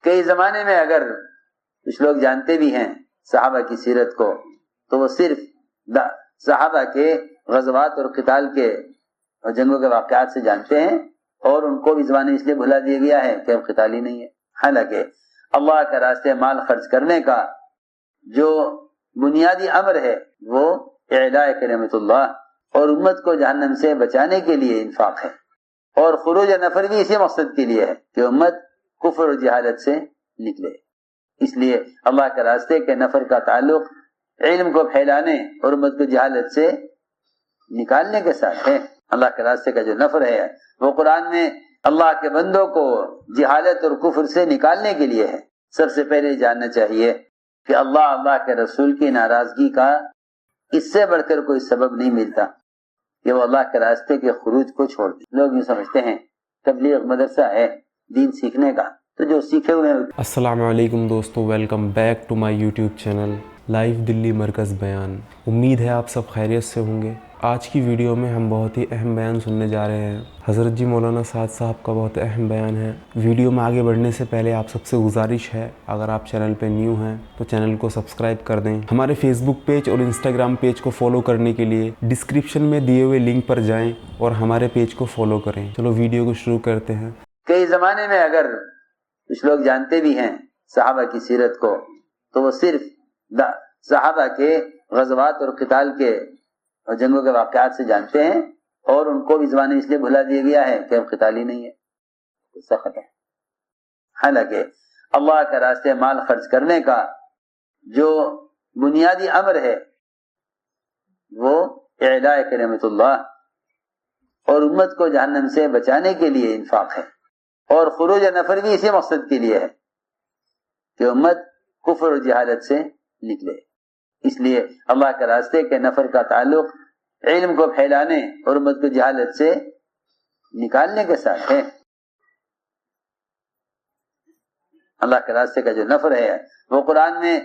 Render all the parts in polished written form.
کئی زمانے میں اگر کچھ لوگ جانتے بھی ہیں صحابہ کی سیرت کو تو وہ صرف صحابہ کے غزوات اور قتال کے اور جنگوں کے واقعات سے جانتے ہیں، اور ان کو بھی زمانے اس لیے بھلا دیا گیا ہے کہ اب قتال ہی نہیں ہے۔ حالانکہ اللہ کے راستے مال خرچ کرنے کا جو بنیادی امر ہے وہ اعلاء کلمۃ اللہ اور امت کو جہنم سے بچانے کے لیے انفاق ہے، اور خروج نفر بھی اسی مقصد کے لیے ہے کہ امت کفر اور جہالت سے نکلے۔ اس لیے اللہ کے راستے کے نفر کا تعلق علم کو پھیلانے اور امت کو جہالت سے نکالنے کے ساتھ ہے۔ اللہ کے راستے کا جو نفر ہے وہ قرآن میں اللہ کے بندوں کو جہالت اور کفر سے نکالنے کے لیے ہے۔ سب سے پہلے جاننا چاہیے کہ اللہ کے رسول کی ناراضگی کا اس سے بڑھ کر کوئی سبب نہیں ملتا کہ وہ اللہ کے راستے کے خروج کو چھوڑ دے۔ لوگ یہ سمجھتے ہیں تبلیغ مدرسہ ہے دین سیکھنے کا، تو جو سیکھے ہوئے ہیں۔ السلام علیکم دوستو، welcome back to my YouTube channel live Delhi مرکز بیان۔ امید ہے آپ سب خیریت سے ہوں گے۔ آج کی ویڈیو میں ہم بہت ہی اہم بیان سننے جا رہے ہیں۔ حضرت جی مولانا سعد صاحب کا بہت اہم بیان ہے۔ ویڈیو میں آگے بڑھنے سے پہلے آپ سب سے گزارش ہے، اگر آپ چینل پہ نیو ہیں تو چینل کو سبسکرائب کر دیں۔ ہمارے فیس بک پیج اور انسٹاگرام پیج کو فالو کرنے کے لیے ڈسکرپشن میں دیے ہوئے لنک پر جائیں اور ہمارے پیج کو فالو کریں۔ چلو ویڈیو کو شروع کرتے ہیں۔ کئی زمانے میں اگر کچھ لوگ جانتے بھی ہیں صحابہ کی سیرت کو تو وہ صرف صحابہ کے غزوات اور قتال کے اور جنگوں کے واقعات سے جانتے ہیں، اور ان کو بھی زمانے اس لیے بھلا دیا گیا ہے کہ اب قتال ہی نہیں ہے، سخت ہے۔ حالانکہ اللہ کے راستے مال خرچ کرنے کا جو بنیادی امر ہے وہ اعلاء کلمۃ اللہ اور امت کو جہنم سے بچانے کے لیے انفاق ہے، اور خروج نفر بھی اسی مقصد کے لیے ہے کہ امت کفر اور جہالت سے نکلے۔ اس لیے اللہ کے راستے کے نفر کا تعلق علم کو پھیلانے اور امت کو جہالت سے نکالنے کے ساتھ ہے۔ اللہ کے راستے کا جو نفر ہے وہ قرآن میں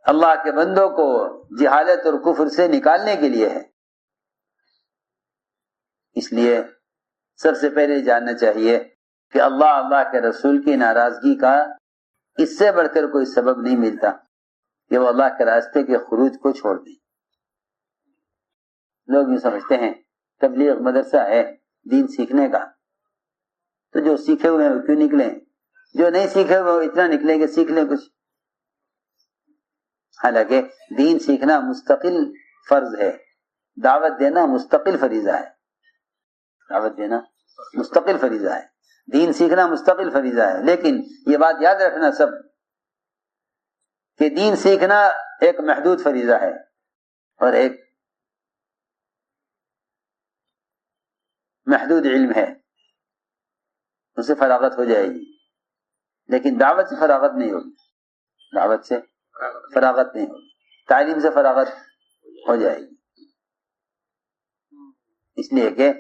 اللہ کے بندوں کو جہالت اور کفر سے نکالنے کے لیے ہے۔ اس لیے سب سے پہلے جاننا چاہیے کہ اللہ کے رسول کی ناراضگی کا اس سے بڑھ کر کوئی سبب نہیں ملتا کہ وہ اللہ کے راستے کے خروج کو چھوڑ دیں۔ لوگ یہ سمجھتے ہیں تبلیغ مدرسہ ہے دین سیکھنے کا، تو جو سیکھے ہوئے ہیں وہ کیوں نکلیں، جو نہیں سیکھے ہوئے وہ اتنا نکلیں کہ سیکھ لیں کچھ۔ حالانکہ دین سیکھنا مستقل فرض ہے، دعوت دینا مستقل فریضہ ہے۔ دعوت دینا مستقل فریضہ ہے، دین سیکھنا مستقل فریضہ ہے۔ لیکن یہ بات یاد رکھنا سب کہ دین سیکھنا ایک محدود فریضہ ہے، اور ایک محدود علم ہے، اس سے فراغت ہو جائے گی، لیکن دعوت سے فراغت نہیں ہوگی، دعوت سے فراغت نہیں ہوگی، تعلیم سے فراغت ہو جائے گی۔ اس لیے کہ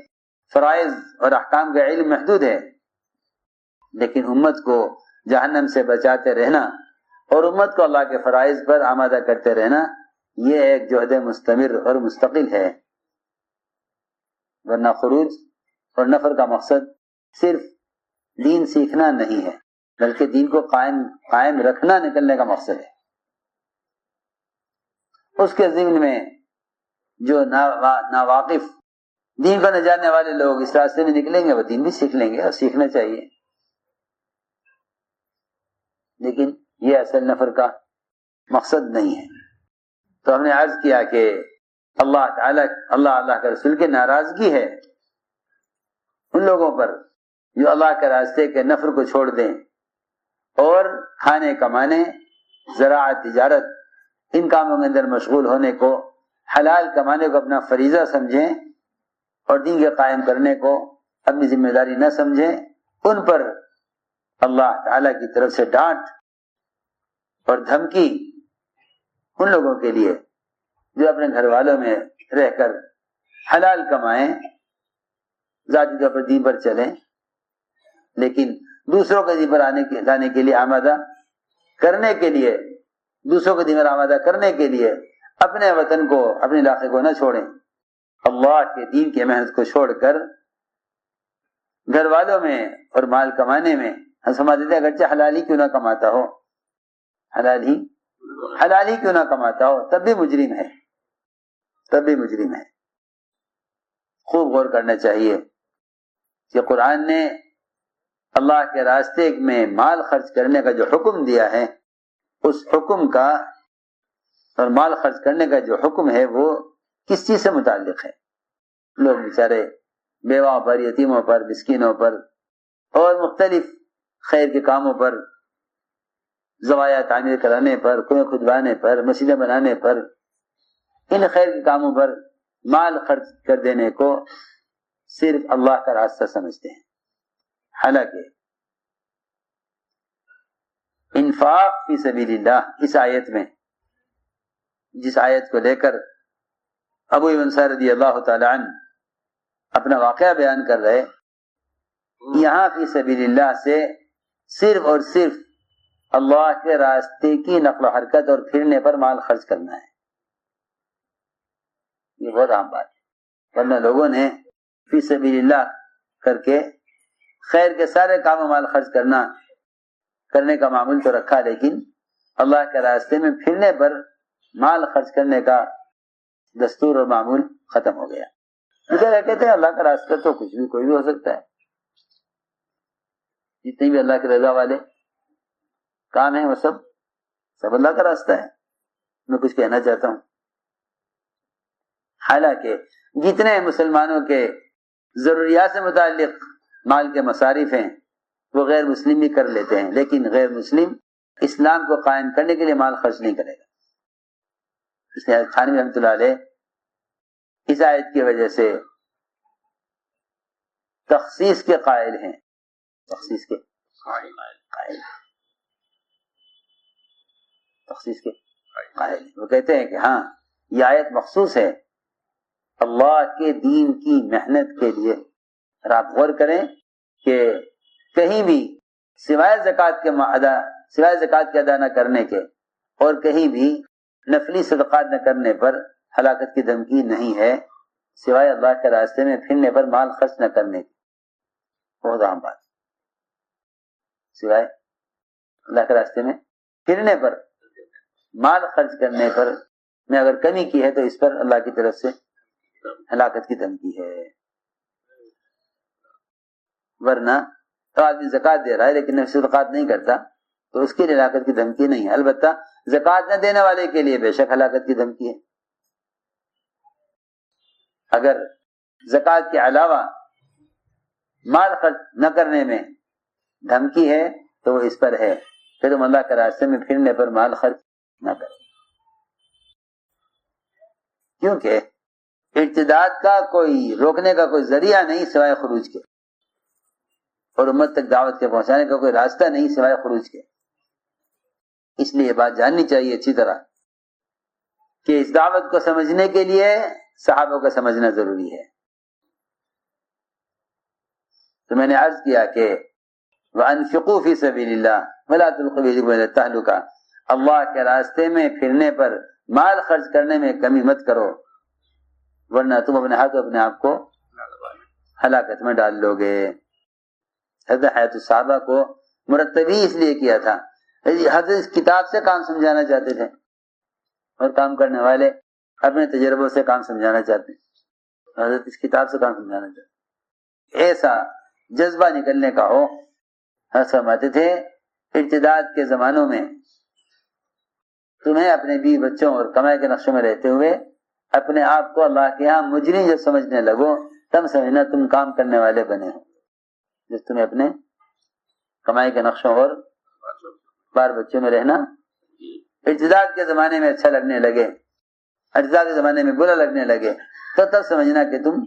فرائض اور احکام کا علم محدود ہے، لیکن امت کو جہنم سے بچاتے رہنا اور امت کو اللہ کے فرائض پر آمادہ کرتے رہنا، یہ ایک جہد مستمر اور مستقل ہے۔ ورنہ خروج اور نفر کا مقصد صرف دین سیکھنا نہیں ہے، بلکہ دین کو قائم رکھنا نکلنے کا مقصد ہے۔ اس کے ضمن میں جو ناواقف دین کو نہ جاننے والے لوگ اس راستے میں نکلیں گے وہ دین بھی سیکھ لیں گے، اور سیکھنا چاہیے، لیکن یہ اصل نفر کا مقصد نہیں ہے۔ تو ہم نے عرض کیا کہ اللہ کے رسول کی ناراضگی ہے ان لوگوں پر جو اللہ کے راستے کے نفر کو چھوڑ دیں اور کھانے کمانے، زراعت، تجارت، ان کاموں کے اندر مشغول ہونے کو، حلال کمانے کو اپنا فریضہ سمجھیں اور دین کے قائم کرنے کو اپنی ذمہ داری نہ سمجھیں۔ ان پر اللہ تعالی کی طرف سے ڈانٹ اور دھمکی ان لوگوں کے لیے جو اپنے گھر والوں میں رہ کر حلال کمائیں، ذاتی طور پر دین پر چلیں، لیکن دوسروں کے دین پر لانے کے لیے آمادہ کرنے کے لیے، دوسروں کو دین پر آمادہ کرنے کے لیے اپنے وطن کو، اپنے علاقے کو نہ چھوڑیں۔ اللہ کے دین کی محنت کو چھوڑ کر گھر والوں میں اور مال کمانے میں ہم سمجھتے تھے اگرچہ حلال ہی کیوں نہ کماتا ہو، حلال ہی کیوں نہ کماتا ہو، تب بھی مجرم ہے، تب بھی مجرم ہے۔ خوب غور کرنا چاہیے کہ قرآن نے اللہ کے راستے میں مال خرچ کرنے کا جو حکم دیا ہے، اس حکم کا اور مال خرچ کرنے کا جو حکم ہے وہ کس چیز سے متعلق ہے؟ لوگ بیچارے بیواؤں پر، یتیموں پر، مسکینوں پر اور مختلف خیر کے کاموں پر، زوایا تعمیر کرانے پر، کنویں کھدوانے پر، مسجدیں بنانے پر، ان خیر کے کاموں پر مال خرچ کر دینے کو صرف اللہ کا راستہ سمجھتے ہیں۔ حالانکہ انفاق فی سبیل اللہ، اس آیت میں جس آیت کو لے کر ابو منصور رضی اللہ تعالی عنہ اپنا واقعہ بیان کر رہے، یہاں فی سبیل اللہ سے صرف اور صرف اللہ کے راستے کی نقل و حرکت اور پھرنے پر مال خرچ کرنا ہے۔ یہ بہت عام بات ہے، ورنہ لوگوں نے فی سبیل اللہ کر کے خیر کے سارے کام مال خرچ کرنے کا معمول تو رکھا، لیکن اللہ کے راستے میں پھرنے پر مال خرچ کرنے کا دستور اور معمول ختم ہو گیا۔ کہتے ہیں اللہ کا راستہ تو کچھ بھی کوئی بھی ہو سکتا ہے، جتنے بھی اللہ کی رضا والے کام ہیں وہ سب اللہ کا راستہ ہے۔ میں کچھ کہنا چاہتا ہوں، حالانکہ جتنے مسلمانوں کے ضروریات سے متعلق مال کے مصارف ہیں وہ غیر مسلم بھی کر لیتے ہیں، لیکن غیر مسلم اسلام کو قائم کرنے کے لیے مال خرچ نہیں کرے گا۔ اس لیے تھانوی رحمۃ اللہ علیہ اس آیت کی وجہ سے تخصیص کے قائل ہیں، تخصیص کے قائل ہیں۔ وہ کہتے ہیں کہ ہاں یہ آیت مخصوص ہے اللہ کے دین کی محنت کے لیے۔ اور آپ غور کریں کہ کہیں بھی سوائے زکوٰۃ کے ادا نہ کرنے کے اور کہیں بھی نفلی صدقات نہ کرنے پر ہلاکت کی دھمکی نہیں ہے، سوائے اللہ کے راستے میں پھرنے پر مال خرچ نہ کرنے کی۔ بہت عام بات، سوائے اللہ کے راستے میں پھرنے پر مال خرچ کرنے پر میں اگر کمی کی ہے تو اس پر اللہ کی طرف سے ہلاکت کی دھمکی ہے۔ ورنہ تو آدمی زکوٰۃ دے رہا ہے لیکن نفلی صدقات نہیں کرتا تو اس کے لیے ہلاکت کی دھمکی نہیں ہے۔ البتہ زکوٰۃ نہ دینے والے کے لیے بے شک ہلاکت کی دھمکی ہے۔ اگر زکوٰۃ کے علاوہ مال خرچ نہ کرنے میں دھمکی ہے تو وہ اس پر ہے کہ تم اللہ کے راستے میں پھرنے پر مال خرچ نہ کرو، کیونکہ ارتداد کا کوئی روکنے کا کوئی ذریعہ نہیں سوائے خروج کے، اور امت تک دعوت کے پہنچانے کا کوئی راستہ نہیں سوائے خروج کے۔ اس لیے یہ بات جاننی چاہیے اچھی طرح کہ اس دعوت کو سمجھنے کے لیے صحابوں کا سمجھنا ضروری ہے۔ تو میں نے عرض کیا کہ وَأَنفِقُوا فِي سَبِيلِ اللَّهِ وَلَا تُلْقُوا بِأَيْدِيكُمْ إِلَى التَّهْلُكَةِ، اللہ کے راستے میں پھرنے پر مال خرچ کرنے میں کمی مت کرو، ورنہ تم اپنے ہاتھوں اپنے آپ کو ہلاکت میں ڈال لو گے۔ حضرت حیات الصحابہ کو مرتبی اس لیے کیا تھا، حضرت اس کتاب سے کام سمجھانا چاہتے تھے، اور کام کرنے والے اپنے تجربوں سے کام سمجھانا چاہتے ہیں، حضرت اس کتاب سے کام سمجھانا چاہتے ہیں۔ ایسا جذبہ نکلنے کا ہو، فرماتے تھے ارتداد کے زمانوں میں تمہیں اپنے بیوی بچوں اور کمائی کے نقشوں میں رہتے ہوئے اپنے آپ کو اللہ کے ہاں مجرم جب سمجھنے لگو تب سمجھنا تم کام کرنے والے بنے ہو، جس تمہیں اپنے کمائی کے نقشوں اور بار بچوں میں رہنا ارتداد کے زمانے میں اچھا لگنے لگے، ارتداد کے زمانے میں برا لگنے لگے، تو تب سمجھنا کہ تم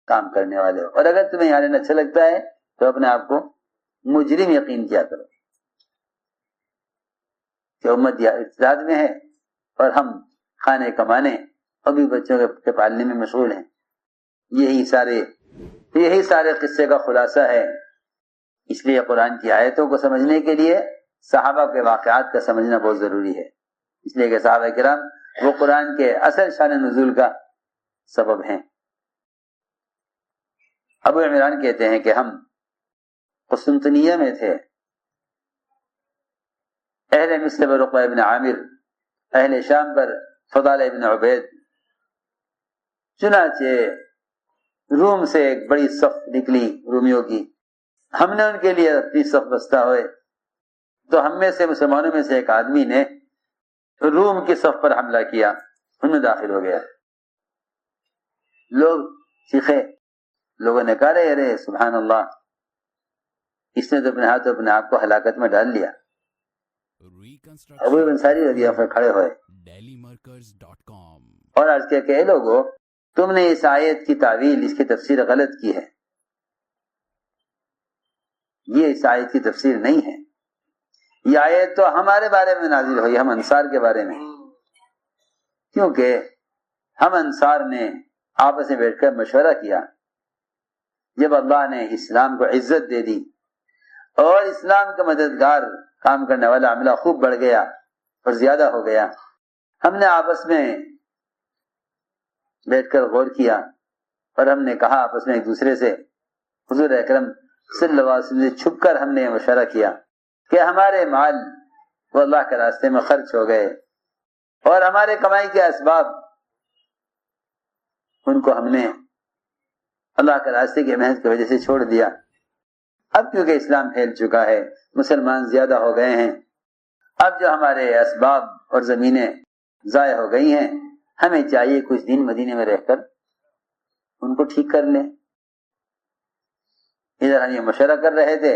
کام کرنے والے ہو۔ اور اگر تمہیں یہاں رہنا اچھا لگتا ہے تو اپنے آپ کو مجرم یقین کیا کرو کہ امت یا ارتداد میں ہے اور ہم کھانے کمانے اور بھی بچوں کے پالنے میں مشغول ہیں۔ یہی سارے قصے کا خلاصہ ہے۔ اس لیے قرآن کی آیتوں کو سمجھنے کے لیے صحابہ کے واقعات کا سمجھنا بہت ضروری ہے، اس لیے کہ صحابہ کرام وہ قرآن کے اصل شان نزول کا سبب ہیں۔ ابو عمران کہتے ہیں کہ ہم قسطنطنیہ میں تھے اہل مصر پر عقبہ ابن عامر، اہل شام پر فضالہ ابن عبید۔ چنانچہ روم سے ایک بڑی صف نکلی رومیوں کی، ہم نے ان کے لیے اپنی صف بستہ ہوئے، تو ہم میں سے مسلمانوں میں سے ایک آدمی نے روم کی صف پر حملہ کیا، ان میں داخل ہو گیا۔ لوگ چیخے، لوگوں نے کہا رے سبحان اللہ، اس نے تو اپنے ہاتھوں اپنے آپ کو ہلاکت میں ڈال لیا۔ ابو انصاری رضی اللہ عنہ کھڑے ہوئے اور عرض کیا کہ اے لوگو، تم نے اس آیت کی تعویل، اس کی تفسیر غلط کی ہے، یہ اس آیت کی تفسیر نہیں ہے، یہ آیت تو ہمارے بارے میں نازل ہوئی، ہم انصار کے بارے میں، کیونکہ ہم انصار نے آپس میں بیٹھ کر مشورہ کیا، جب اللہ نے اسلام کو عزت دے دی اور اسلام کا مددگار کام کرنے والا عملہ خوب بڑھ گیا اور زیادہ ہو گیا، ہم نے آپس میں بیٹھ کر غور کیا اور ہم نے کہا آپس میں ایک دوسرے سے، حضور اکرم صلی اللہ علیہ وسلم سے چھپ کر ہم نے یہ مشورہ کیا کہ ہمارے مال وہ اللہ کے راستے میں خرچ ہو گئے اور ہمارے کمائی کے اسباب ان کو ہم نے اللہ کے راستے کی محنت کی وجہ سے چھوڑ دیا۔ اب کیونکہ اسلام پھیل چکا ہے، مسلمان زیادہ ہو گئے ہیں، اب جو ہمارے اسباب اور زمینیں ضائع ہو گئی ہیں، ہمیں چاہیے کچھ دن مدینے میں رہ کر ان کو ٹھیک کر لیں۔ ادھر ہم یہ مشورہ کر رہے تھے،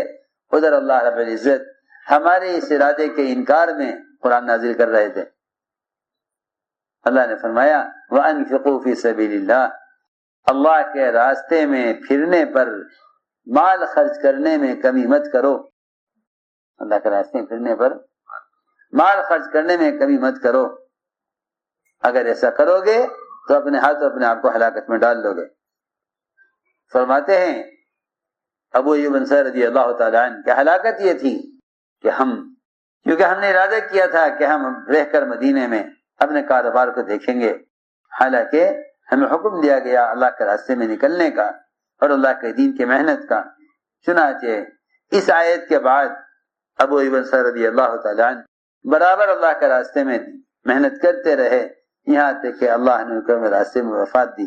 ادھر اللہ رب العزت ہمارے اس ارادے کے انکار میں قرآن نازل کر رہے تھے۔ اللہ نے فرمایا وَأَنفِقُوا فِي سَبِيلِ اللَّهِ، اللہ کے راستے میں پھرنے پر، مال خرچ کرنے میں کمی مت کرو، اللہ کے راستے میں پھرنے پر مال خرچ کرنے میں کمی مت کرو، اگر ایسا کرو گے تو اپنے ہاتھوں اپنے آپ کو ہلاکت میں ڈال لو گے۔ فرماتے ہیں ابو ایوب انصاری رضی اللہ تعالیٰ عنہ کہ ہلاکت یہ تھی کہ کیونکہ ہم نے ارادہ کیا تھا کہ ہم رہ کر مدینے میں اپنے کاروبار کو دیکھیں گے، حالانکہ ہمیں حکم دیا گیا اللہ کے راستے میں نکلنے کا اور اللہ کے دین کی محنت کا۔ چنانچہ اس آیت کے بعد ابو ایوب انصاری رضی اللہ تعالیٰ عنہ برابر اللہ کے راستے میں محنت کرتے رہے، یہاں تک کہ اللہ نے ان کو راستے میں وفات دی۔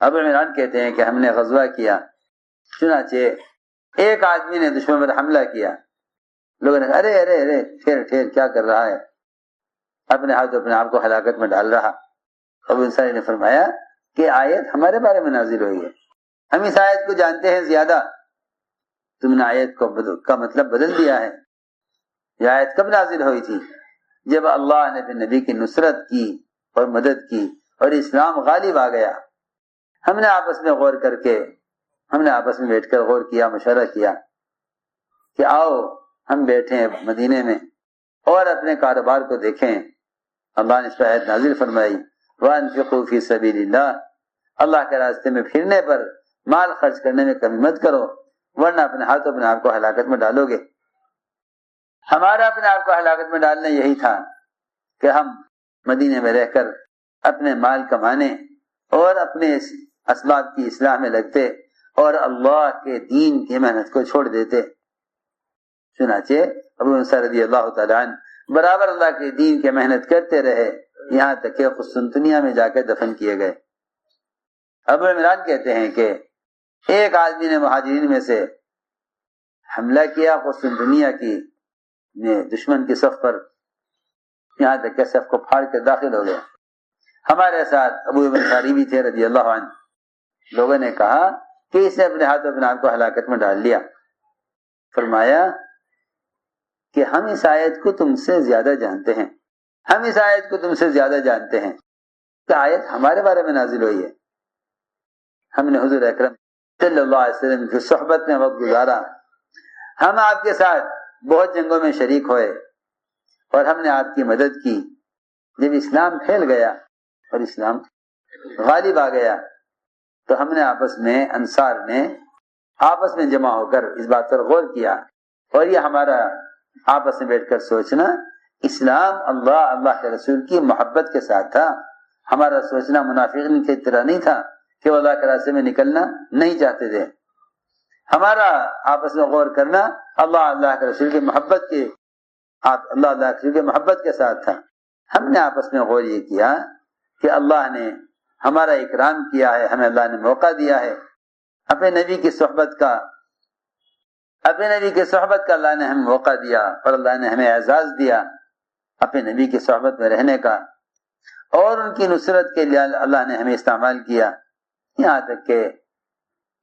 ابو عمران کہتے ہیں کہ ہم نے غزوہ کیا، چنانچہ ایک آدمی نے دشمن پر حملہ کیا، لوگوں نے کہا ارے ارے ارے ٹھہر ٹھہر، کیا کر رہا ہے، اپنے ہاتھ اپنے آپ کو ہلاکت میں ڈال رہا۔ ابو انصاری نے فرمایا کہ آیت ہمارے بارے میں نازل ہوئی ہے، ہم اس آیت کو جانتے ہیں زیادہ، تم نے آیت کا مطلب بدل دیا ہے۔ یہ آیت کب نازل ہوئی تھی؟ جب اللہ نے اپنے نبی کی نصرت کی اور مدد کی اور اسلام غالب آ گیا۔ ہم نے آپس میں غور کر کے، ہم نے آپس میں بیٹھ کر غور کیا، مشورہ کیا کہ آؤ ہم بیٹھیں مدینے میں اور اپنے کاروبار کو دیکھیں۔ اللہ نے اس پر آیت نازل فرمائی وَأَنفِقُوا فِي سَبِيلِ اللَّهِ، اللہ کے راستے میں پھرنے پر مال خرچ کرنے میں کمی مت کرو، ورنہ اپنے ہاتھوں اپنے آپ کو ہلاکت میں ڈالو گے۔ ہمارا اپنے آپ کو ہلاکت میں ڈالنا یہی تھا کہ ہم مدینے میں رہ کر اپنے مال کمانے اور اپنے اسباب کی اصلاح میں لگتے اور اللہ کے دین کی محنت کو چھوڑ دیتے۔ چنانچہ ابو انصاری رضی اللہ تعالیٰ عنہ برابر اللہ کے دین کی محنت کرتے رہے، یہاں تک کہ قسطنطنیہ میں جا کے دفن کیے گئے۔ ابو عمران کہتے ہیں کہ ایک آدمی نے مہاجرین میں سے حملہ کیا قسطنطنیہ کی دشمن کی صف پر، یہاں تک کہ صف کو پھاڑ کر داخل ہو گیا۔ ہمارے ساتھ ابو انصاری بھی تھے رضی اللہ عنہ۔ لوگوں نے کہا کہ اس نے اپنے ہاتھوں اپنے آپ کو ہلاکت میں ڈال لیا۔ فرمایا کہ ہم اس آیت کو تم سے زیادہ جانتے ہیں، ہم اس آیت کو تم سے زیادہ جانتے ہیں کہ آیت ہمارے بارے میں نازل ہوئی ہے۔ ہم نے حضور اکرم صلی اللہ علیہ وسلم کی صحبت میں وقت گزارا، ہم آپ کے ساتھ بہت جنگوں میں شریک ہوئے اور ہم نے آپ کی مدد کی۔ جب اسلام پھیل گیا اور اسلام غالب آ گیا تو ہم نے آپس میں، انصار نے آپس میں جمع ہو کر اس بات پر غور کیا، اور یہ ہمارا آپس میں بیٹھ کر سوچنا، اسلام اللہ کے رسول کی محبت کے ساتھ تھا۔ ہمارا سوچنا منافقین کی طرح نہیں تھا کہ وہ اللہ کے راستے میں نکلنا نہیں چاہتے تھے۔ ہمارا آپس میں غور کرنا اللہ کے رسول کی محبت کے اللہ کی محبت کے ساتھ تھا. ہم نے آپس میں غور یہ کیا کہ اللہ نے ہمارا اکرام کیا ہے, ہمیں اللہ نے موقع دیا ہے اپنے نبی کی صحبت کا, اللہ نے ہمیں موقع دیا اور اللہ نے ہمیں اعزاز دیا اپنے نبی کی صحبت میں رہنے کا, اور ان کی نصرت کے لیے اللہ نے ہمیں استعمال کیا, یہاں تک کہ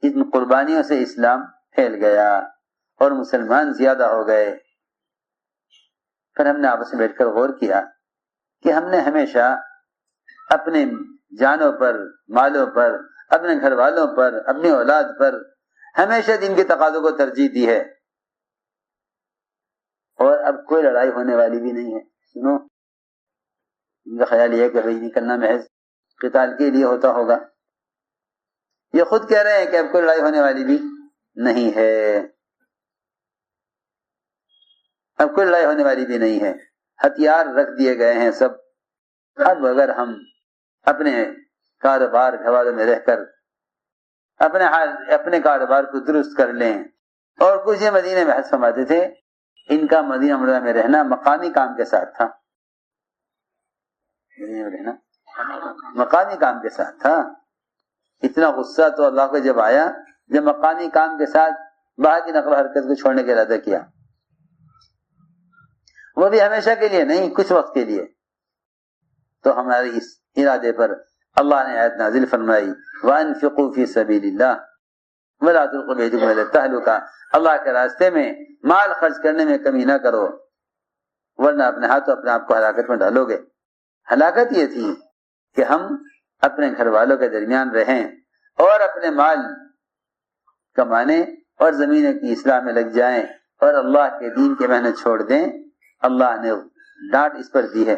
ان قربانیوں سے اسلام پھیل گیا اور مسلمان زیادہ ہو گئے. پھر ہم نے آپس میں بیٹھ کر غور کیا کہ ہم نے ہمیشہ اپنے جانوں پر, مالوں پر, اپنے گھر والوں پر, اپنی اولاد پر ہمیشہ دین کے تقاضوں کو ترجیح دی ہے, اور اب کوئی لڑائی ہونے والی بھی نہیں ہے. سنو, ان کا خیال یہ ہے کہ بھائی نکلنا محض قتال کے لیے ہوتا ہوگا. یہ خود کہہ رہے ہیں کہ اب کوئی لڑائی ہونے والی بھی نہیں ہے, اب کوئی لڑائی ہونے والی بھی نہیں ہے, ہتھیار رکھ دیے گئے ہیں سب. اب اگر ہم اپنے کاروبار گھروالوں میں رہ کر اپنے کاروبار کو درست کر لیں, اور کچھ یہ مدینے میں حج فرماتے تھے, ان کا مدینہ منورہ میں رہنا مقامی کام کے ساتھ تھا, مقامی کام کے ساتھ تھا. اتنا غصہ تو اللہ کو جب آیا جب مقامی کام کے ساتھ باہر کی نقل و حرکت کو چھوڑنے کا ارادہ کیا, وہ بھی ہمیشہ کے لیے نہیں, کچھ وقت کے لیے. تو ہمارے اس ارادے پر اللہ نے آیت نازل فرمائی, وَأَنفِقُوا فِي سَبِيلِ اللَّهِ وَلَا تُلْقُوا بِأَيْدِيكُمْ إِلَى التَّهْلُكَةِ, اللہ کے راستے میں مال خرچ کرنے میں کمی نہ کرو, ورنہ اپنے ہاتھوں اپنے آپ کو ہلاکت میں ڈالو گے. ہلاکت یہ تھی کہ ہم اپنے گھر والوں کے درمیان رہیں اور اپنے مال کمانے اور زمینوں کی اصلاح میں لگ جائیں اور اللہ کے دین کے محنت چھوڑ دیں. اللہ نے ڈانٹ اس پر دی ہے.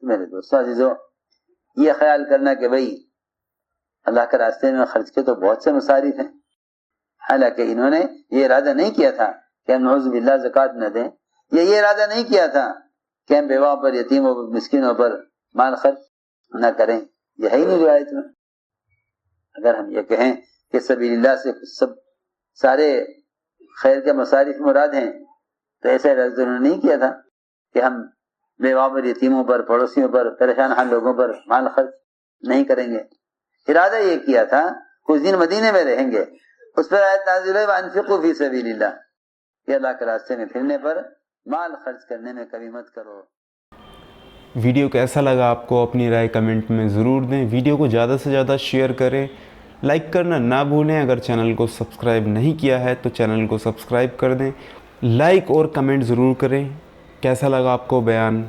میرے دوستو عزیزو, یہ خیال کرنا کہ بھئی اللہ کے راستے میں خرچ کے تو بہت سے مصارف ہیں, حالانکہ انہوں نے یہ ارادہ نہیں کیا تھا کہ ہم نعوذ باللہ زکوٰۃ نہ دیں, یہ ارادہ نہیں کیا تھا کہ ہم بیواؤں پر, یتیموں پر, مسکینوں پر مال خرچ نہ کریں. یہ ہے ہی نہیں روایت میں. اگر ہم یہ کہیں کہ سبیل اللہ سے سب سارے خیر کے مصارف مراد ہیں, تو ایسا ارادہ انہوں نے نہیں کیا تھا کہ ہم بیواؤں پر, یتیموں پر, پڑوسیوں پر, پریشان حال لوگوں پر مال خرچ نہیں کریں گے. ارادہ یہ کیا تھا کچھ دن مدینے میں رہیں گے, اس پر آیت نازل ہوئی وَأَنفِقُوا فِي سَبِيلِ اللَّهِ, کہ اللہ کے راستے میں پھرنے پر مال خرچ کرنے میں کمی مت کرو. ویڈیو کیسا لگا آپ کو اپنی رائے کمنٹ میں ضرور دیں. ویڈیو کو زیادہ سے زیادہ شیئر کریں, لائک کرنا نہ بھولیں. اگر چینل کو سبسکرائب نہیں کیا ہے تو چینل کو سبسکرائب کر دیں. لائک اور کمنٹ ضرور کریں. کیسا لگا آپ کو بیان.